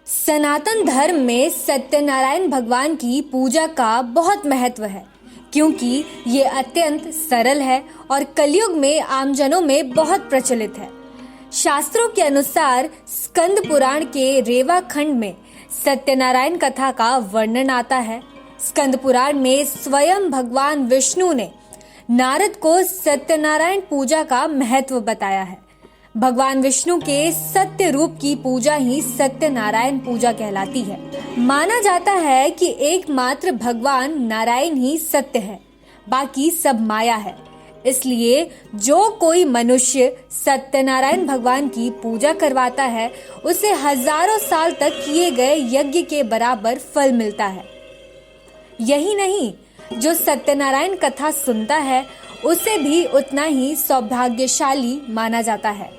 सनातन धर्म में सत्यनारायण भगवान की पूजा का बहुत महत्व है क्योंकि ये अत्यंत सरल है और कलयुग में आमजनों में बहुत प्रचलित है। शास्त्रों के अनुसार स्कंद पुराण के रेवा खंड में सत्यनारायण कथा का वर्णन आता है। स्कंद पुराण में स्वयं भगवान विष्णु ने नारद को सत्यनारायण पूजा का महत्व बताया है। भगवान विष्णु के सत्य रूप की पूजा ही सत्यनारायण पूजा कहलाती है। माना जाता है कि एकमात्र भगवान नारायण ही सत्य है, बाकी सब माया है। इसलिए जो कोई मनुष्य सत्यनारायण भगवान की पूजा करवाता है उसे हजारों साल तक किए गए यज्ञ के बराबर फल मिलता है। यही नहीं, जो सत्यनारायण कथा सुनता है उसे भी उतना ही सौभाग्यशाली माना जाता है।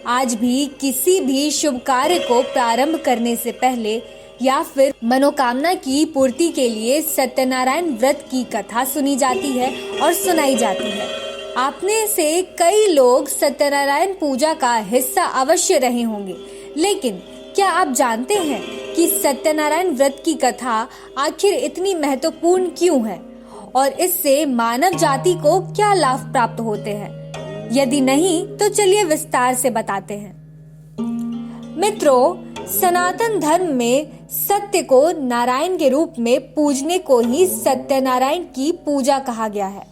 आज भी किसी भी शुभ कार्य को प्रारंभ करने से पहले या फिर मनोकामना की पूर्ति के लिए सत्यनारायण व्रत की कथा सुनी जाती है और सुनाई जाती है। आपने से कई लोग सत्यनारायण पूजा का हिस्सा अवश्य रहे होंगे, लेकिन क्या आप जानते हैं कि सत्यनारायण व्रत की कथा आखिर इतनी महत्वपूर्ण क्यों है और इससे मानव जाति को क्या लाभ प्राप्त होते हैं? यदि नहीं तो चलिए विस्तार से बताते हैं। मित्रों, सनातन धर्म में सत्य को नारायण के रूप में पूजने को ही सत्यनारायण की पूजा कहा गया है।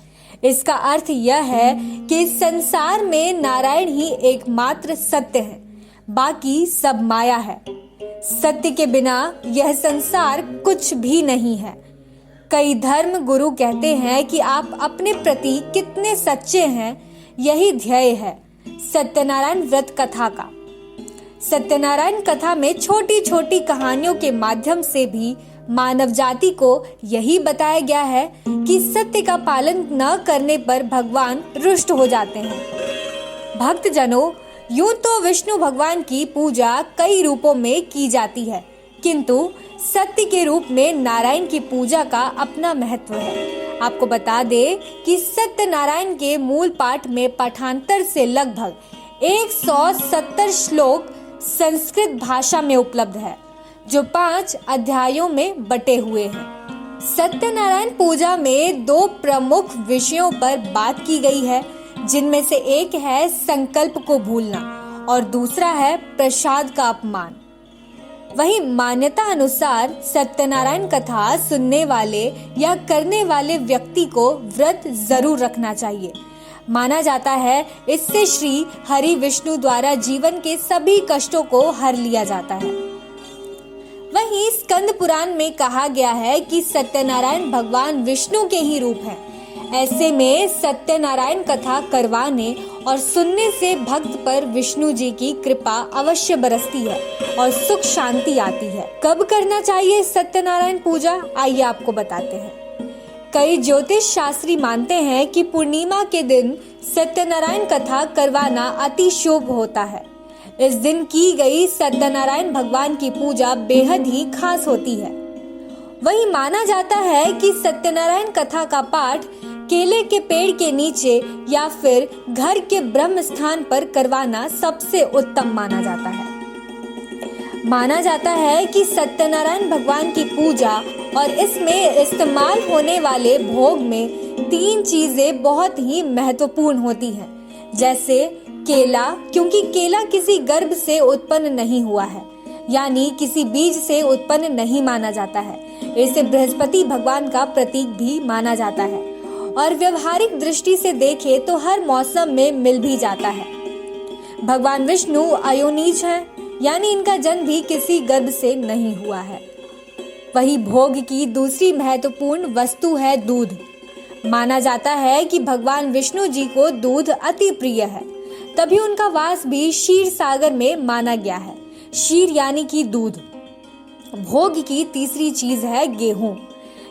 इसका अर्थ यह है कि संसार में नारायण ही एकमात्र सत्य है, बाकी सब माया है। सत्य के बिना यह संसार कुछ भी नहीं है। कई धर्म गुरु कहते हैं कि आप अपने प्रति कितने सच्चे हैं, यही ध्येय है सत्यनारायण व्रत कथा का। सत्यनारायण कथा में छोटी छोटी कहानियों के माध्यम से भी मानव जाति को यही बताया गया है कि सत्य का पालन न करने पर भगवान रुष्ट हो जाते हैं। भक्तजनों, यूं तो विष्णु भगवान की पूजा कई रूपों में की जाती है, किंतु सत्य के रूप में नारायण की पूजा का अपना महत्व है। आपको बता दे कि सत्यनारायण के मूल पाठ में पाठांतर से लगभग 170 श्लोक संस्कृत भाषा में उपलब्ध है, जो 5 अध्यायों में बटे हुए हैं। सत्यनारायण पूजा में 2 प्रमुख विषयों पर बात की गई है, जिनमें से एक है संकल्प को भूलना और दूसरा है प्रसाद का अपमान। वहीं मान्यता अनुसार सत्यनारायण कथा सुनने वाले या करने वाले व्यक्ति को व्रत जरूर रखना चाहिए। माना जाता है इससे श्री हरि विष्णु द्वारा जीवन के सभी कष्टों को हर लिया जाता है। वहीं स्कंद पुराण में कहा गया है कि सत्यनारायण भगवान विष्णु के ही रूप हैं। ऐसे में सत्यनारायण कथा करवाने और सुनने से भक्त पर विष्णु जी की कृपा अवश्य बरसती है और सुख शांति आती है। कब करना चाहिए सत्यनारायण पूजा, आइए आपको बताते हैं। कई ज्योतिष शास्त्री मानते हैं कि पूर्णिमा के दिन सत्यनारायण कथा करवाना अति शुभ होता है। इस दिन की गई सत्यनारायण भगवान की पूजा बेहद ही खास होती है। वहीं माना जाता है कि सत्यनारायण कथा का पाठ केले के पेड़ के नीचे या फिर घर के ब्रह्म स्थान पर करवाना सबसे उत्तम माना जाता है। माना जाता है कि सत्यनारायण भगवान की पूजा और इसमें इस्तेमाल होने वाले भोग में 3 चीजें बहुत ही महत्वपूर्ण होती हैं, जैसे केला, क्योंकि केला किसी गर्भ से उत्पन्न नहीं हुआ है, यानी किसी बीज से उत्पन्न नहीं माना जाता है। इसे बृहस्पति भगवान का प्रतीक भी माना जाता है और व्यवहारिक दृष्टि से देखे तो हर मौसम में मिल भी जाता है। भगवान विष्णु अयोनिज हैं, यानी इनका जन्म भी किसी गर्भ से नहीं हुआ है। वही भोग की दूसरी महत्वपूर्ण वस्तु है दूध। माना जाता है कि भगवान विष्णु जी को दूध अति प्रिय है, तभी उनका वास भी क्षीर सागर में माना गया है। क्षीर यानी कि दूध। भोग की तीसरी चीज है गेहूं।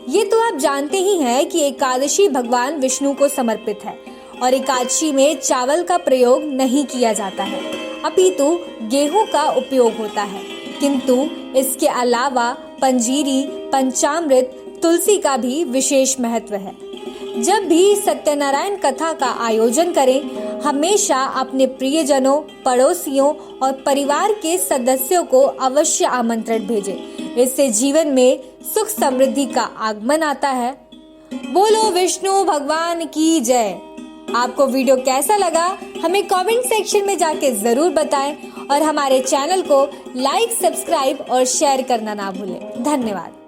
ये तो आप जानते ही हैं कि एकादशी भगवान विष्णु को समर्पित है और एकादशी में चावल का प्रयोग नहीं किया जाता है, अपितु गेहूं का उपयोग होता है। किंतु इसके अलावा पंजीरी, पंचामृत, तुलसी का भी विशेष महत्व है। जब भी सत्यनारायण कथा का आयोजन करें, हमेशा अपने प्रियजनों, पड़ोसियों और परिवार के सदस्यों को अवश्य आमंत्रण भेजें। इससे जीवन में सुख समृद्धि का आगमन आता है। बोलो विष्णु भगवान की जय। आपको वीडियो कैसा लगा हमें कमेंट सेक्शन में जाके जरूर बताएं और हमारे चैनल को लाइक, सब्सक्राइब और शेयर करना ना भूलें। धन्यवाद।